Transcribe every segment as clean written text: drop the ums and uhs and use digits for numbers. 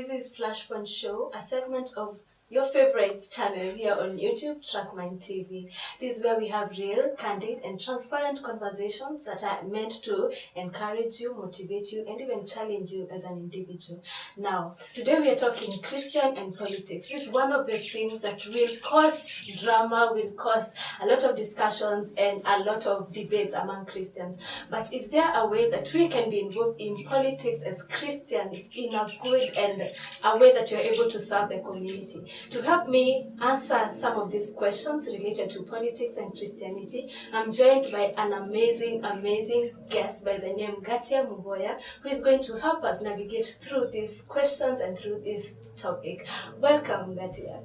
This is Flashpoint Show, a segment of your favorite channel here on YouTube, Trackmine TV. This is where we have real, candid, and transparent conversations that are meant to encourage you, motivate you, and even challenge you as an individual. Now, today we are talking Christian and politics. This is one of the things that will cause drama, will cause a lot of discussions and a lot of debates among Christians. But is there a way that we can be involved in politics as Christians in a good and a way that you're able to serve the community? To help me answer some of these questions related to politics and Christianity, I'm joined by an amazing guest by the name Ngatia Muhoya, who is going to help us navigate through these questions and through this topic. Welcome, Ngatia.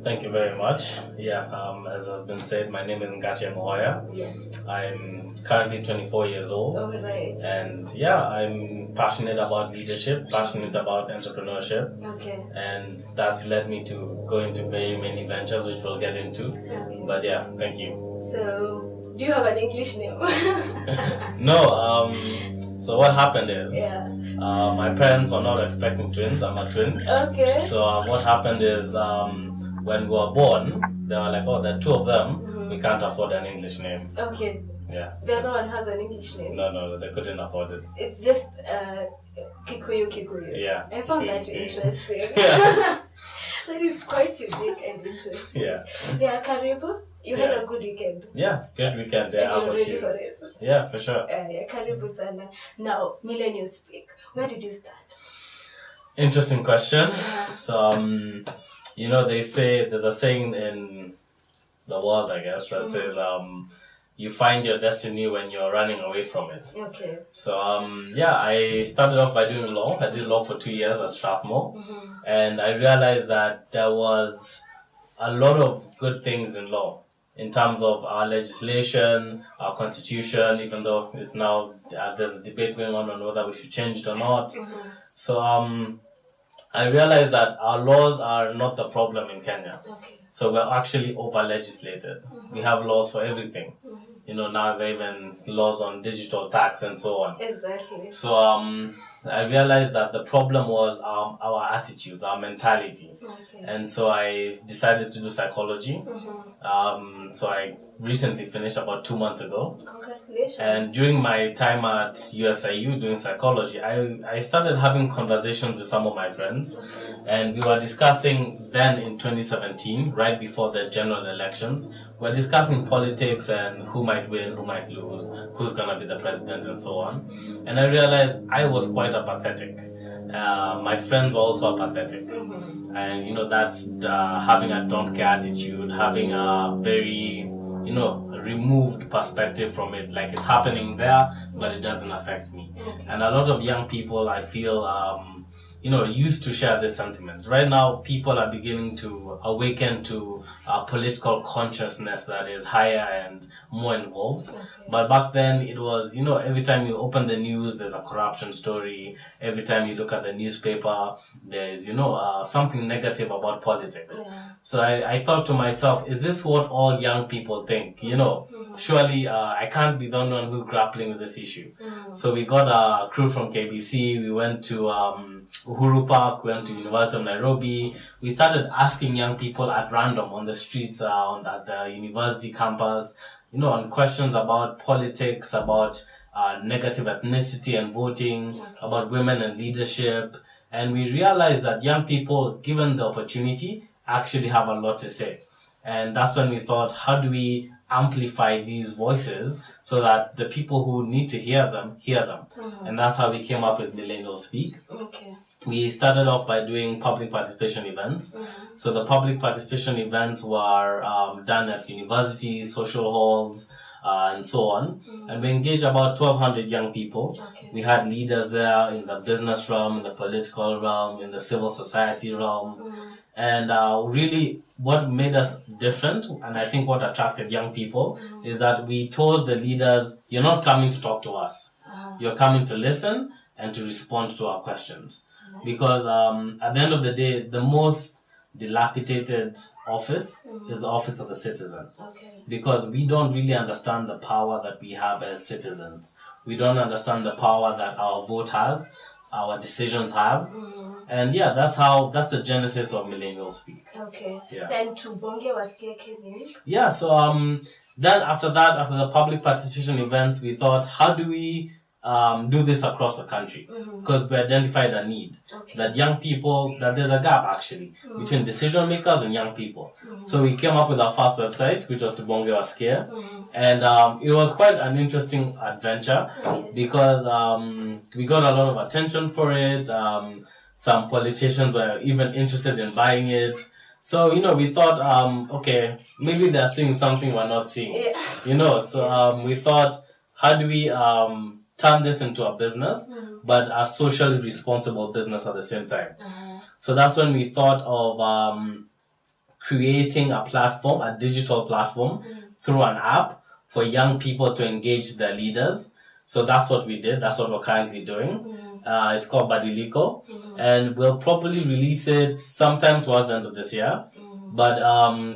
Thank you very much. As has been said, my name is Ngatia Muhoya. Yes. I'm currently 24 years old. All right. And I'm passionate about leadership, passionate about entrepreneurship. Okay. And that's led me to go into very many ventures, which we'll get into. Okay. But thank you. So, do you have an English name? No, so what happened is, my parents were not expecting twins. I'm a twin. Okay. So what happened is, when we were born, they were like, oh, there are two of them. Mm-hmm. We can't afford an English name. Okay. Yeah. The other one has an English name. No, they couldn't afford it. It's just Kikuyu. Yeah. I found that Kikuyu. Interesting. Yeah. That is quite unique and interesting. Yeah. Yeah, Karibu. You had a good weekend. Yeah, good weekend. And How you're about ready you? for this. Yeah, for sure. Karibu sana. Now, Millennial speak. Where did you start? Interesting question. Yeah. So, they say, there's a saying in the world, I guess, that says, you find your destiny when you're running away from it. Okay. So, I started off by doing law. I did law for 2 years at Strathmore. Mm-hmm. And I realized that there was a lot of good things in law in terms of our legislation, our constitution, even though it's now, there's a debate going on whether we should change it or not. Mm-hmm. So, I realized that our laws are not the problem in Kenya. Okay. So we're actually over-legislated. Mm-hmm. We have laws for everything. Mm-hmm. Now there are even laws on digital tax and so on. Exactly. So I realized that the problem was our attitudes, our mentality. Okay. And so I decided to do psychology. Mm-hmm. So I recently finished about 2 months ago. Congratulations. And during my time at USIU doing psychology, I started having conversations with some of my friends. Okay. And we were discussing then in 2017, right before the general elections, we're discussing politics and who might win, who might lose, who's going to be the president and so on. And I realized I was quite apathetic. My friends were also apathetic. Mm-hmm. And, that's having a don't care attitude, having a very, removed perspective from it. Like it's happening there, but it doesn't affect me. Okay. And a lot of young people, I feel, used to share this sentiment. Right now, people are beginning to awaken to a political consciousness that is higher and more involved. Okay. But back then, it was, every time you open the news, there's a corruption story. Every time you look at the newspaper, there's, something negative about politics. Yeah. So I thought to myself, is this what all young people think? Mm-hmm. Surely I can't be the only one who's grappling with this issue. Mm-hmm. So we got a crew from KBC. We went to Uhuru Park, went to University of Nairobi. We started asking young people at random on the streets, at the university campus, on questions about politics, about negative ethnicity and voting, about women and leadership. And we realized that young people, given the opportunity, actually have a lot to say. And that's when we thought, how do we amplify these voices so that the people who need to hear them, hear them. Mm-hmm. And that's how we came up with Millennial Speak. Okay. We started off by doing public participation events. Mm-hmm. So the public participation events were done at universities, social halls, and so on. Mm-hmm. And we engaged about 1,200 young people. Okay. We had leaders there in the business realm, in the political realm, in the civil society realm. Mm-hmm. And really what made us different, and I think what attracted young people, is that we told the leaders, you're not coming to talk to us. You're coming to listen and to respond to our questions. Nice. Because at the end of the day, the most dilapidated office is the office of the citizen. Okay. Because we don't really understand the power that we have as citizens. We don't understand the power that our vote has. our decisions have. And yeah, that's the genesis of Millennial Speak. Okay. Yeah. Then to Bongos came in. Yeah, so then after the public participation events, we thought, how do we do this across the country? Because we identified a need that there's a gap actually between decision makers and young people. So we came up with our first website, which was to Bongos and it was quite an interesting adventure because we got a lot of attention for it. Some politicians were even interested in buying it. So, we thought, okay, maybe they're seeing something we're not seeing. Yeah. So we thought, how do we turn this into a business, but a socially responsible business at the same time? So that's when we thought of creating a platform, a digital platform, through an app for young people to engage their leaders. So that's what we did. That's what we're currently doing. It's called Badiliko, and we'll probably release it sometime towards the end of this year. But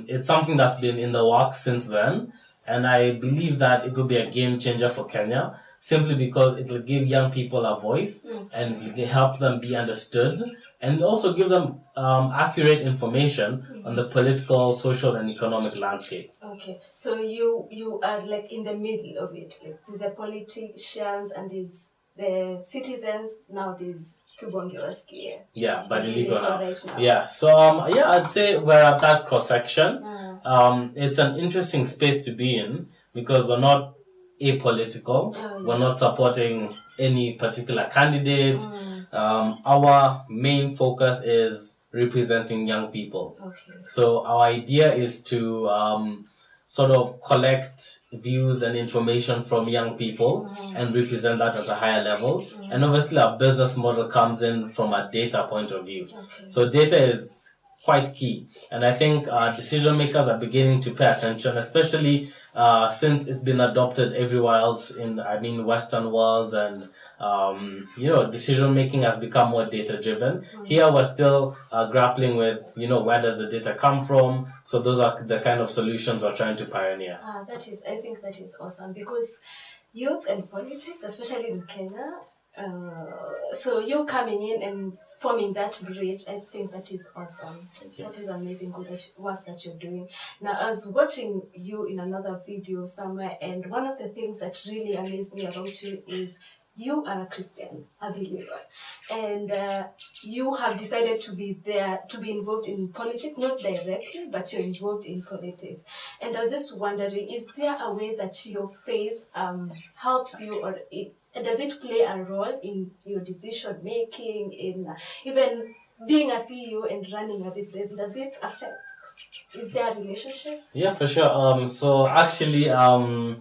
it's something that's been in the works since then, and I believe that it will be a game changer for Kenya, simply because it will give young people a voice and help them be understood, and also give them accurate information on the political, social, and economic landscape. Okay, so you are like in the middle of it. Like there's the politicians and there's the citizens. Now there's Bongos here. Yeah, Badiliko now. Right now. Yeah, so I'd say we're at that cross section. It's an interesting space to be in because we're not apolitical. We're not supporting any particular candidate. Our main focus is representing young people. Okay. So our idea is to sort of collect views and information from young people and represent that at a higher level. And obviously our business model comes in from a data point of view. So data is quite key. And I think decision makers are beginning to pay attention, especially since it's been adopted everywhere else in, Western worlds, and, decision making has become more data driven. Here we're still grappling with, where does the data come from? So those are the kind of solutions we're trying to pioneer. I think that is awesome because youth and politics, especially in Kenya, so you coming in and forming that bridge, I think that is awesome. That is amazing good work that you're doing. Now, I was watching you in another video somewhere, and one of the things that really amazed me about you is you are a Christian, a believer, and you have decided to be there, to be involved in politics, not directly, but you're involved in politics. And I was just wondering, is there a way that your faith helps you, or does it play a role in your decision making, in even being a CEO and running a business? Does it affect? Is there a relationship? Yeah, for sure. So actually, I'll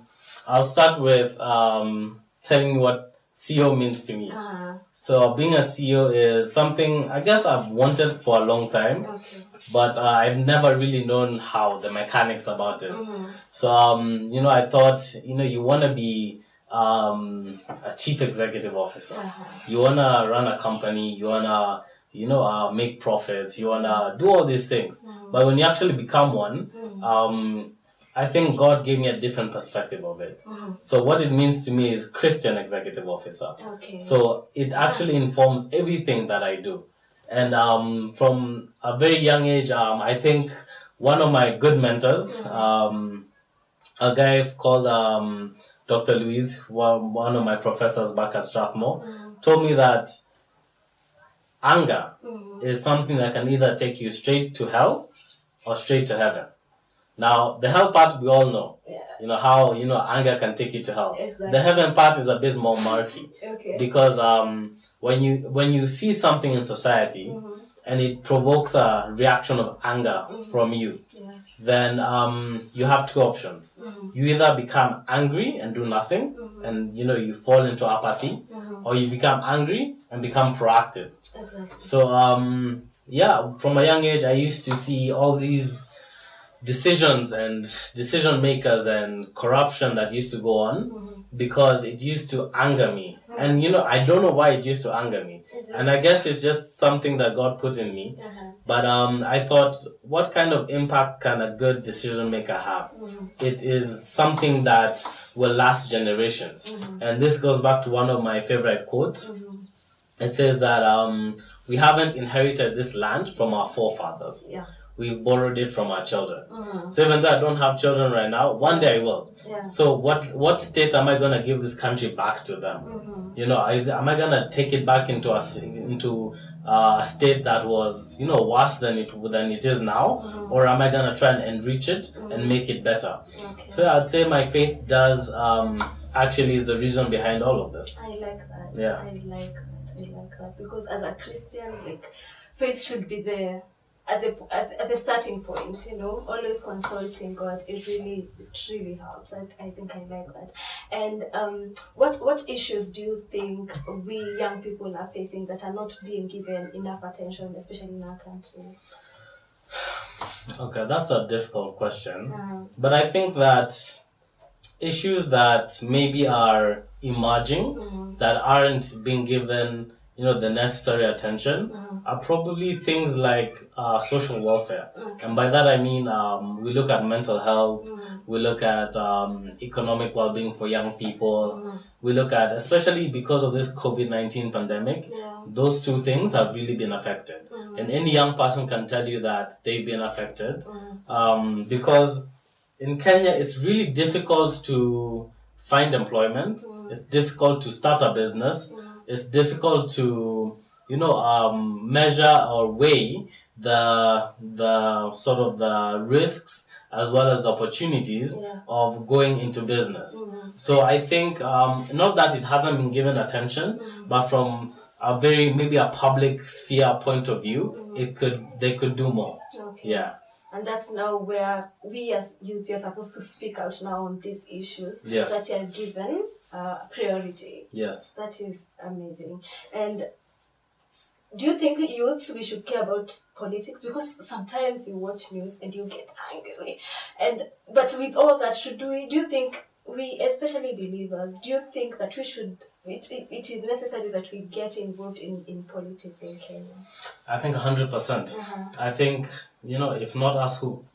start with telling you what CEO means to me. So being a CEO is something I guess I've wanted for a long time, but I've never really known how the mechanics about it. So I thought you want to be a chief executive officer. You want to run a company, you want to make profits, you want to do all these things. But when you actually become one, I think God gave me a different perspective of it. So what it means to me is Christian executive officer. So it actually informs everything that I do. And from a very young age, I think one of my good mentors, a guy called Dr. Louise, one of my professors back at Strathmore, told me that anger is something that can either take you straight to hell or straight to heaven. Now, the hell part we all know. How anger can take you to hell. The heaven part is a bit more murky. Because when you see something in society and it provokes a reaction of anger from you, then you have two options. You either become angry and do nothing, and you fall into apathy, or you become angry and become proactive. So from a young age, I used to see all these decisions and decision makers and corruption that used to go on because it used to anger me. And I don't know why it used to anger me. And I guess it's just something that God put in me. But I thought, what kind of impact can a good decision maker have? It is something that will last generations. And this goes back to one of my favorite quotes. it says that we haven't inherited this land from our forefathers. Yeah. We've borrowed it from our children. So even though I don't have children right now, one day I will. Yeah. So what state am I gonna give this country back to them? You know, am I gonna take it back into a state that was, you know, worse than it is now, or am I gonna try and enrich it and make it better? Okay. So I'd say my faith does actually is the reason behind all of this. I like that. Yeah. I like that because as a Christian, like, faith should be there at the starting point, you know, always consulting God. It really helps. I think I like that. And what issues do you think we young people are facing that are not being given enough attention, especially in our country? Okay, that's a difficult question. But I think that issues that maybe are emerging that aren't being given, you know, the necessary attention are probably things like social welfare. Okay. And by that I mean we look at mental health, we look at economic well-being for young people, we look at, especially because of this COVID-19 pandemic, those two things have really been affected. And any young person can tell you that they've been affected because in Kenya, it's really difficult to find employment. It's difficult to start a business. It's difficult to, you know, measure or weigh the sort of the risks as well as the opportunities of going into business. So I think not that it hasn't been given attention, but from a very maybe a public sphere point of view, they could do more. Okay. Yeah. And that's now where we as youth are supposed to speak out now on these issues that are given priority. Yes. That is amazing. And do you think youths, we should care about politics? Because sometimes you watch news and you get angry. But with all that, do you think we, especially believers, do you think that we should, it is necessary that we get involved in politics in Kenya? I think 100%. I think, you know, if not us, who?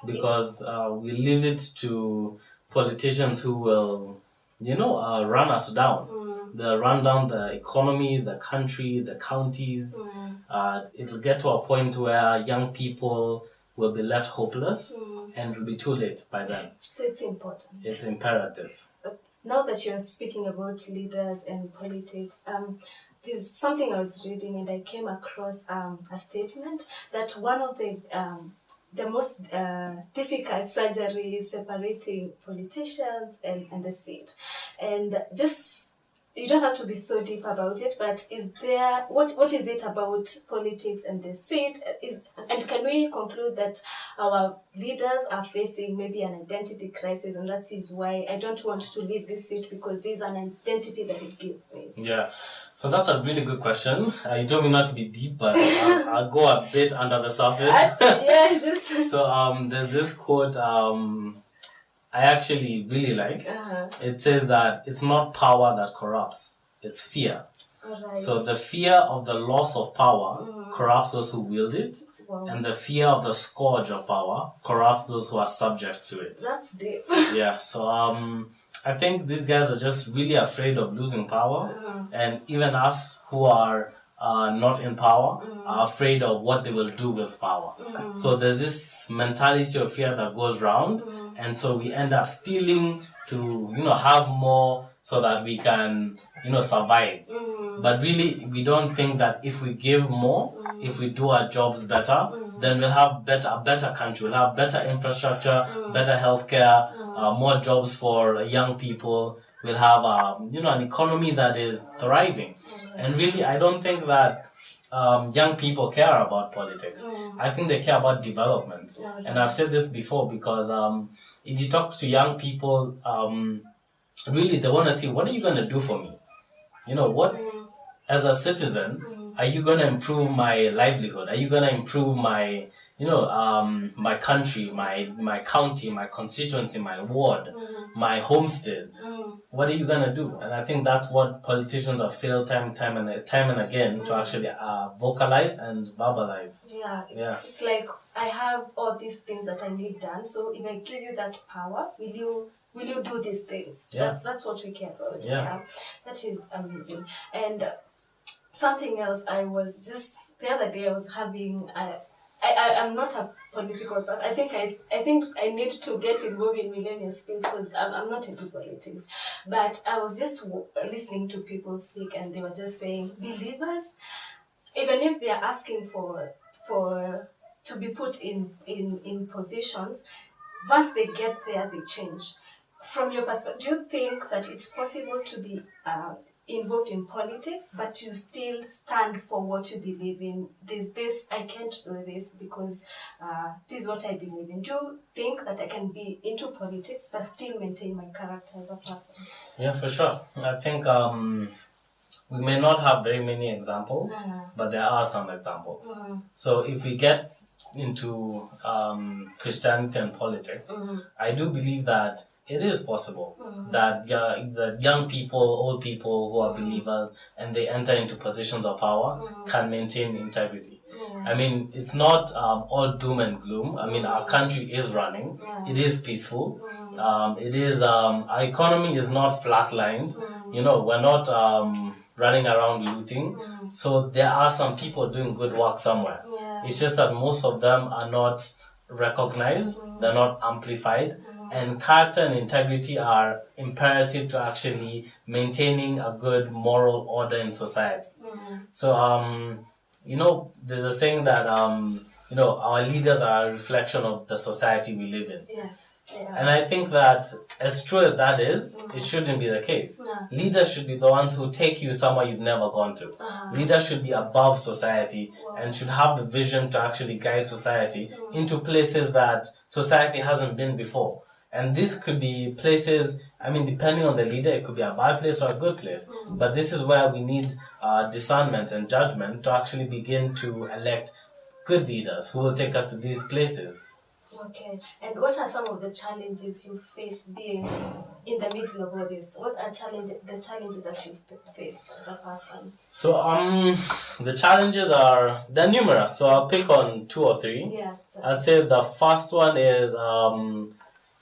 Because we leave it to politicians who will, you know, run us down. They'll run down the economy, the country, the counties. It'll get to a point where young people will be left hopeless and it'll be too late by then. So it's important. It's imperative. Now that you're speaking about leaders and politics, there's something I was reading and I came across a statement that one of the most difficult surgery is separating politicians and the seat. And just, you don't have to be so deep about it, but is there, what is it about politics and the seat? And can we conclude that our leaders are facing maybe an identity crisis, and that is why I don't want to leave this seat because there's an identity that it gives me? Yeah. So that's a really good question. You told me not to be deep, but I'll go a bit under the surface. So there's this quote I actually really like. It says that it's not power that corrupts, it's fear. Right. So the fear of the loss of power corrupts those who wield it, and the fear of the scourge of power corrupts those who are subject to it. That's deep. Yeah, so I think these guys are just really afraid of losing power, and even us who are not in power are afraid of what they will do with power. So there's this mentality of fear that goes round, and so we end up stealing to, you know, have more so that we can, you know, survive. But really, we don't think that if we give more, if we do our jobs better, then we'll have a better country, we'll have better infrastructure, better healthcare, more jobs for young people. We'll have, you know, an economy that is thriving. And really, I don't think that young people care about politics. I think they care about development. And I've said this before because if you talk to young people, really they want to see, what are you going to do for me? You know, what, as a citizen, are you going to improve my livelihood? Are you going to improve my, you know, my country, my county, my constituency, my ward, my homestead? What are you going to do? And I think that's what politicians have failed time and again to actually vocalize and verbalize. It's like, I have all these things that I need done, so if I give you that power, will you do these things? That's what we care about. That is amazing. And something else. I was just the other day. I was having. I'm not a political person. I think I need to get involved in millennial speak because I'm not into politics. But I was just listening to people speak, and they were just saying believers, even if they are asking for to be put in positions, once they get there, they change. From your perspective, do you think that it's possible to be involved in politics, but you still stand for what you believe in? This I can't do this because this is what I believe in. Do you think that I can be into politics but still maintain my character as a person? Yeah, for sure. I think we may not have very many examples, but there are some examples. So if we get into Christianity and politics, I do believe that it is possible that the young people, old people who are believers and they enter into positions of power can maintain integrity. I mean, it's not all doom and gloom. I mean, our country is running. It is peaceful. It is our economy is not flatlined. You know, we're not running around looting. So there are some people doing good work somewhere. It's just that most of them are not recognized. They're not amplified. And character and integrity are imperative to actually maintaining a good moral order in society. So, you know, there's a saying that, you know, our leaders are a reflection of the society we live in. Yes. Yeah. And I think that as true as that is, it shouldn't be the case. Leaders should be the ones who take you somewhere you've never gone to. Leaders should be above society and should have the vision to actually guide society into places that society hasn't been before. And this could be places, I mean, depending on the leader, it could be a bad place or a good place. But this is where we need discernment and judgment to actually begin to elect good leaders who will take us to these places. Okay. And what are some of the challenges you faced being in the middle of all this? What are the challenges that you've faced as a person? So, the challenges they're numerous. So I'll pick on 2 or 3. Yeah. I'd say the first one is,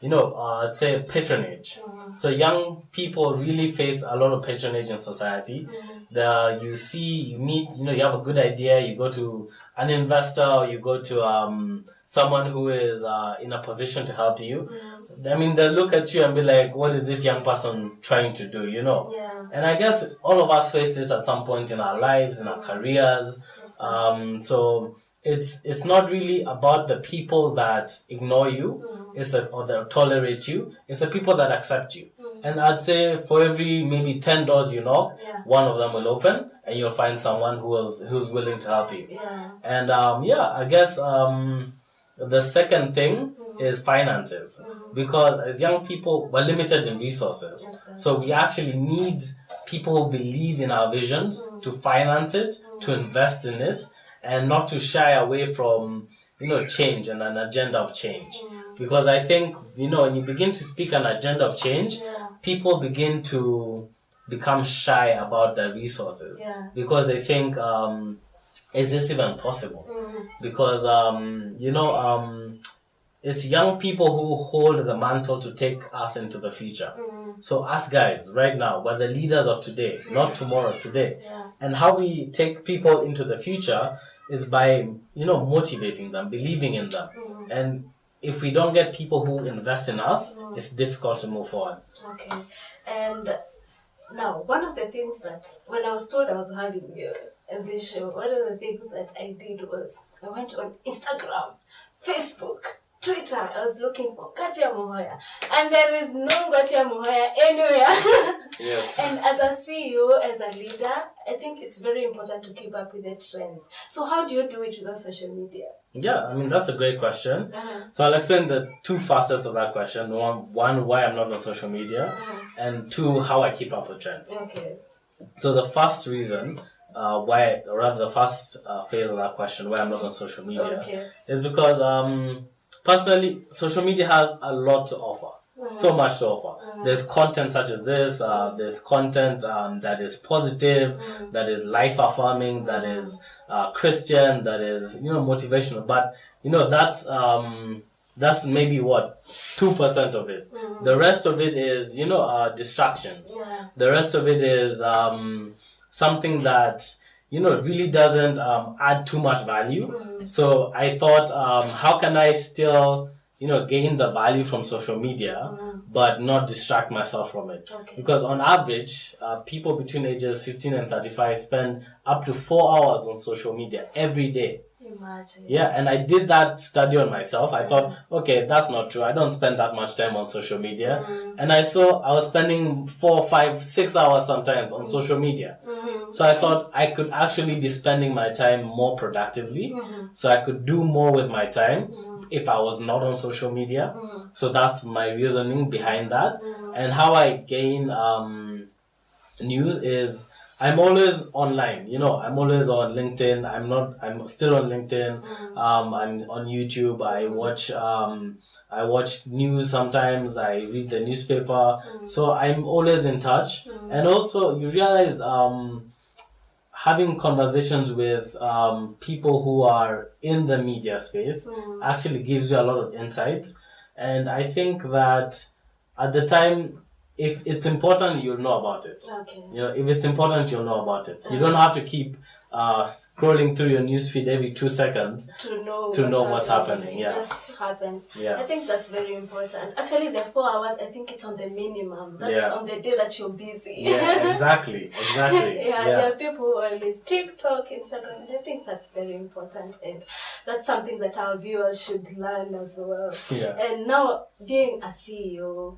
I'd say patronage. So young people really face a lot of patronage in society. You meet, you have a good idea, you go to an investor or you go to someone who is in a position to help you. I mean, they'll look at you and be like, what is this young person trying to do, Yeah. And I guess all of us face this at some point in our lives, in our careers. So it's not really about the people that ignore you, or that tolerate you. It's the people that accept you. And I'd say for every maybe 10 doors you knock, one of them will open, and you'll find someone who's willing to help you. Yeah. And I guess the second thing is finances, because as young people we're limited in resources. So we actually need people who believe in our visions to finance it, to invest in it, and not to shy away from change and an agenda of change. Because I think when you begin to speak an agenda of change, people begin to become shy about their resources, because they think, is this even possible? Because it's young people who hold the mantle to take us into the future. So us guys right now, we're the leaders of today, not tomorrow, today. And how we take people into the future is by motivating them, believing in them. And if we don't get people who invest in us, it's difficult to move forward. Okay. And now, one of the things that, when I was told I was having you in this show, one of the things that I did was I went on Instagram, Facebook, Twitter. I was looking for Katia Muhoya, and there is no Katia Muhoya anywhere. Yes. And as a CEO, as a leader, I think it's very important to keep up with the trends. So how do you do it without social media? Yeah, I mean, that's a great question. So I'll explain the 2 facets of that question. One, why I'm not on social media, and 2, how I keep up with trends. Okay. So the first reason why, or rather the first phase of that question, why I'm not on social media, is because personally, social media has a lot to offer. So much to offer. There's content such as this. There's content that is positive, that is life affirming, that is Christian, that is motivational. But that's maybe 2% of it. The rest of it is distractions. The rest of it is something that really doesn't add too much value. So I thought, how can I still, gain the value from social media, but not distract myself from it? Okay. Because on average, people between ages 15 and 35 spend up to 4 hours on social media every day. Imagine. Yeah, and I did that study on myself. I thought, okay, that's not true. I don't spend that much time on social media. And I saw I was spending 4, 5, 6 hours sometimes on social media. So I thought I could actually be spending my time more productively. So I could do more with my time if I was not on social media. So that's my reasoning behind that. And how I gain news is I'm always online. I'm always on LinkedIn. I'm still on LinkedIn. I'm on YouTube. I watch news sometimes. I read the newspaper. So I'm always in touch. And also you realize having conversations with people who are in the media space actually gives you a lot of insight. And I think that at the time, if it's important, you'll know about it. Okay. If it's important, you'll know about it. You don't have to keep scrolling through your newsfeed every 2 seconds to know what's happening. It just happens. Yeah. I think that's very important. Actually, the 4 hours, I think it's on the minimum. That's on the day that you're busy. Yeah, exactly. There are people who always TikTok, Instagram, and I think that's very important, and that's something that our viewers should learn as well. Yeah. And now, being a CEO,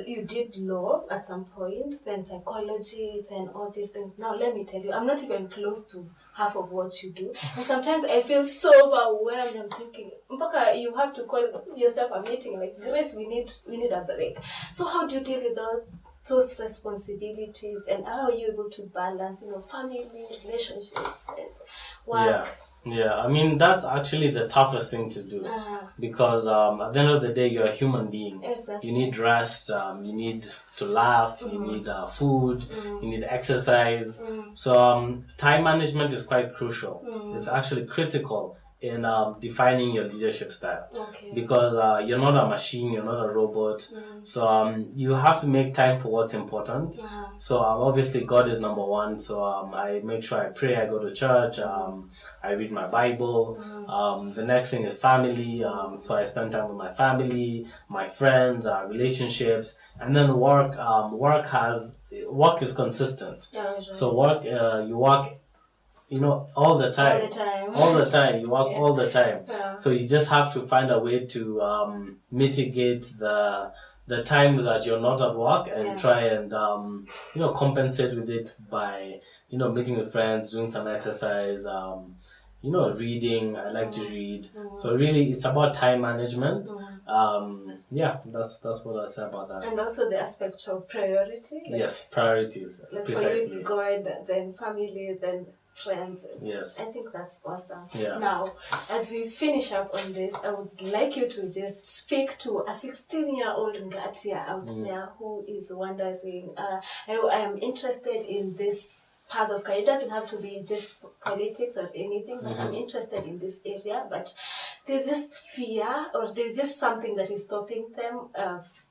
you did law at some point, then psychology, then all these things. Now, let me tell you, I'm not even close to half of what you do. And sometimes I feel so overwhelmed. I'm thinking, Mpaka, you have to call yourself a meeting, like, Grace, we need a break. So how do you deal with all those responsibilities, and how are you able to balance, family, relationships, and work? Yeah, I mean, that's actually the toughest thing to do because at the end of the day, you're a human being. Exactly. You need rest, you need to laugh, you need food, you need exercise. So time management is quite crucial. It's actually critical in defining your leadership style. Okay. Because you're not a machine, you're not a robot. So you have to make time for what's important. So obviously God is number one. So I make sure I pray, I go to church, I read my Bible. The next thing is family. So I spend time with my family, my friends, relationships, and then work. Work is consistent. Right. So work, you work all the time. All the time. You work all the time. Yeah. So you just have to find a way to mitigate the times that you're not at work and try and compensate with it by meeting with friends, doing some exercise, reading. I like to read. So really it's about time management. That's what I say about that. And also the aspect of priority. Yes, priorities. Like precisely. for you, it's God, then family, then friends. Yes. I think that's awesome. Yeah. Now, as we finish up on this, I would like you to just speak to a 16-year-old Ngatia out there who is wondering, I am interested in this path of career. It doesn't have to be just politics or anything, but I'm interested in this area, but there's just fear, or there's just something that is stopping them.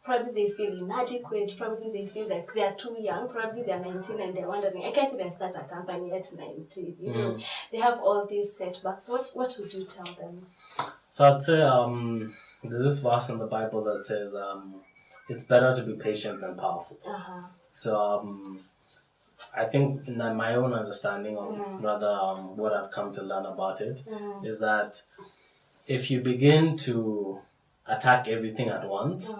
Probably they feel inadequate, probably they feel like they are too young, probably they're 19 and they're wondering, I can't even start a company at 19. They have all these setbacks. What would you tell them? So I'd say there's this verse in the Bible that says it's better to be patient than powerful. So I think in my own understanding, or rather what I've come to learn about it, is that if you begin to attack everything at once,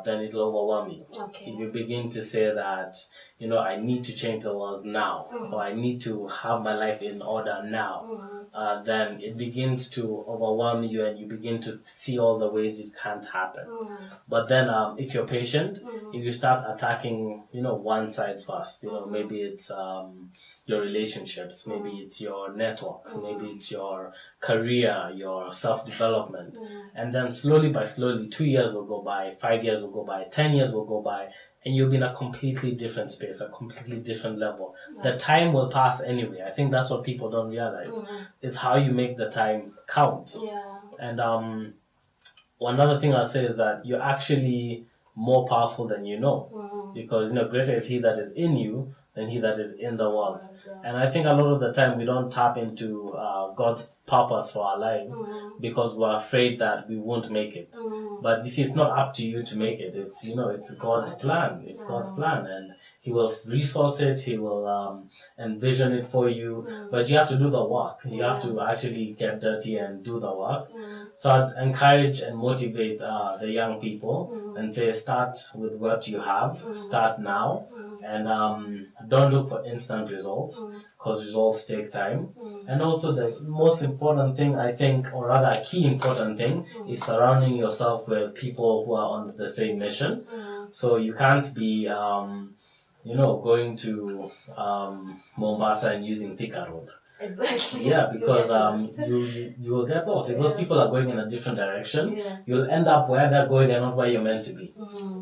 then it'll overwhelm you. Okay. If you begin to say that, I need to change the world now, or I need to have my life in order now, then it begins to overwhelm you and you begin to see all the ways it can't happen. But then if you're patient, if you start attacking, one side first, maybe it's your relationships, maybe it's your networks, maybe it's your career, your self-development. And then slowly by slowly, 2 years will go by, 5 years will go by, 10 years will go by, and you'll be in a completely different space, a completely different level. The time will pass anyway. I think that's what people don't realize. It's how you make the time count. Yeah. And one other thing I'll say is that you're actually more powerful than you know. Because, greater is he that is in you than he that is in the world. Yeah. And I think a lot of the time we don't tap into God's purpose for our lives because we're afraid that we won't make it. But you see, it's not up to you to make it. It's, you know, it's God's plan. It's God's plan, and He will resource it. He will envision it for you. But you have to do the work. You have to actually get dirty and do the work. So I'd encourage and motivate the young people and say, start with what you have. Start now. And don't look for instant results, because results take time. And also the most important thing, I think, or rather a key important thing, is surrounding yourself with people who are on the same mission. So you can't be, going to Mombasa and using Thika Road. Exactly. Yeah, because you will get lost. If those people are going in a different direction, you'll end up where they're going and not where you're meant to be.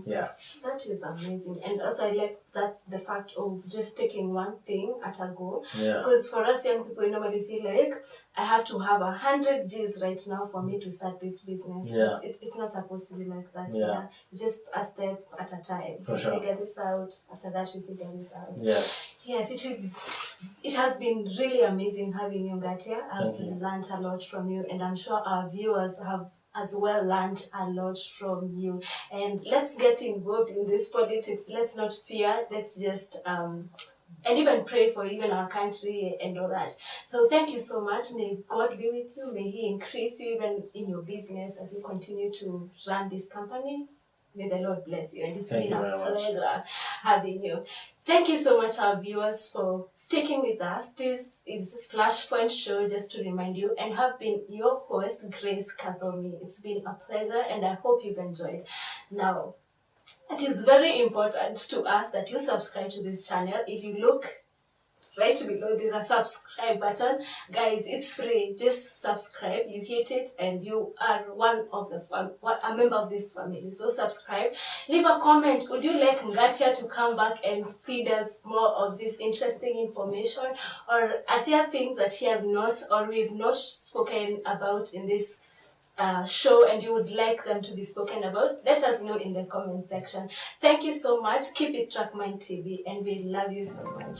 Yeah. That is amazing. And also I like that the fact of just taking one thing at a go. Yeah. Because for us young people, we normally feel like I have to have 100 G's right now for me to start this business. Yeah. It's not supposed to be like that. Yeah. It's just a step at a time. For sure. Figure this out. After that, we figure this out. Yes. Yes, it has been really amazing having you, Ngatia. I've learned a lot from you, and I'm sure our viewers have as well learned a lot from you. And let's get involved in this politics. Let's not fear. Let's just and even pray for even our country and all that. So thank you so much. May God be with you. May He increase you even in your business as you continue to run this company. May the Lord bless you. And it's been a pleasure having you. Thank you so much, our viewers, for sticking with us. This is Flashpoint Show, just to remind you, and have been your host, Grace Kathomi. It's been a pleasure, and I hope you've enjoyed. Now, it is very important to us that you subscribe to this channel. If you look right below, there's a subscribe button. Guys, it's free. Just subscribe. You hit it and you are a member of this family. So subscribe. Leave a comment. Would you like Ngatia to come back and feed us more of this interesting information? Or are there things that he has not or we've not spoken about in this show and you would like them to be spoken about? Let us know in the comment section. Thank you so much. Keep it Trackmind TV, and we love you so much.